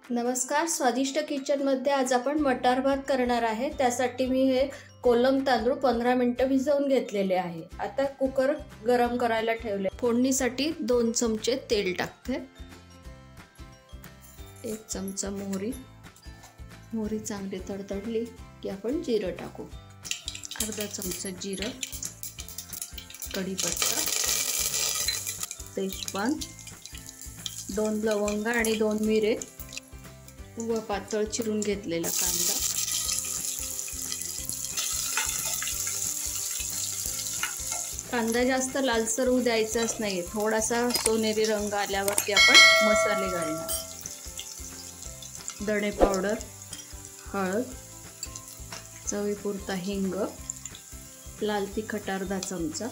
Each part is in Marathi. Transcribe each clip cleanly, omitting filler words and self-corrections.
नमस्कार, स्वादिष्ट किचनमध्ये आज आपण मटार भात करणार आहे। त्यासाठी मी हे कोलम तांदूळ 15 मिनिटं भिजवून घेतलेले आहे। आता कुकर गरम करायला ठेवले। फोडणीसाठी 2 चमचे तेल टाकते। 1 चमचा मोहरी चांगली तडतडली की आपण जिरं टाकू। अर्धा चमचा जिरं, कढीपत्ता, तेजपान, 2 लवंगा आणि 2 मिरे व पातळ चिरून घेतलेला कांदा, कांदा जास्त लालसर होऊ द्यायचाच नाही, थोडासा सोनेरी रंग आल्यावरती आपण मसाले घालणार। धणे पावडर, हळद, चवीपुरता हिंग, लाल तिखट अर्धा चमचा,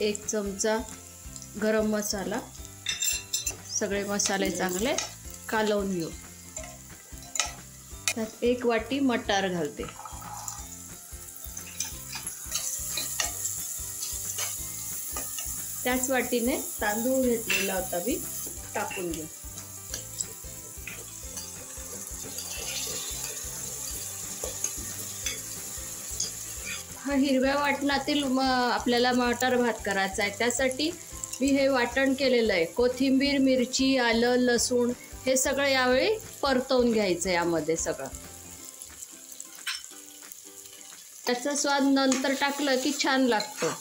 1 चमचा गरम मसाला। सगळे मसाले चांगले कालवून घेऊ। त्यात 1 वाटी मटार घालते। त्याच वाटीने तांदूळ घेतलेला होता मी टाकून घेऊ। हा हिरव्या वाटणातील आपल्याला मटार भात करायचा आहे। त्यासाठी मी हे वाटण केलेलं आहे। कोथिंबीर, मिरची, आलं, लसूण हे सगळं यावेळी परतवून घ्यायचं यामध्ये सगळं। त्याचा स्वाद नंतर टाकलं की छान लागतं।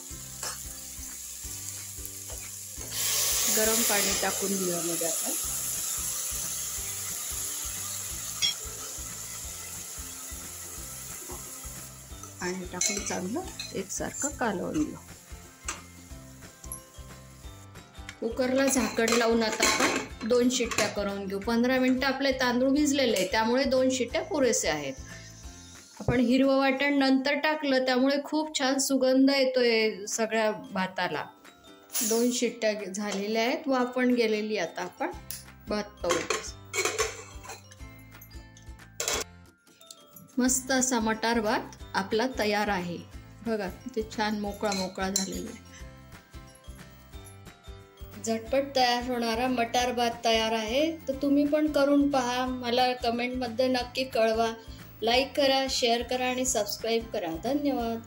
गरम पाणी टाकून घेऊ यामध्ये आता। पाणी टाकून चांगलं एकसारखं कालवून घेऊ। कुकरला झाकण लावून आता आपण 2 शिट्ट्या करून घेऊ। 15 मिनिटं आपले तांदूळ भिजलेले आहे, त्यामुळे 2 शिट्ट्या पुरेसे आहेत। आपण हिरवं वाटण नंतर टाकलं त्यामुळे खूप छान सुगंध येतोय सगळ्या भाताला। 2 शिट्ट्या झालेल्या आहेत, वाफण गेलेली। आता आपण भात तळू। मस्त असा मटार भात आपला तयार आहे। बघा किती छान मोकळा मोकळा झालेला आहे। झटपट तयार होणारा मटार भात तयार आहे। तर तुम्ही पण करून पहा, मला कमेंटमध्ये नक्की कळवा। लाईक करा, शेअर करा आणि सबस्क्राईब करा। धन्यवाद।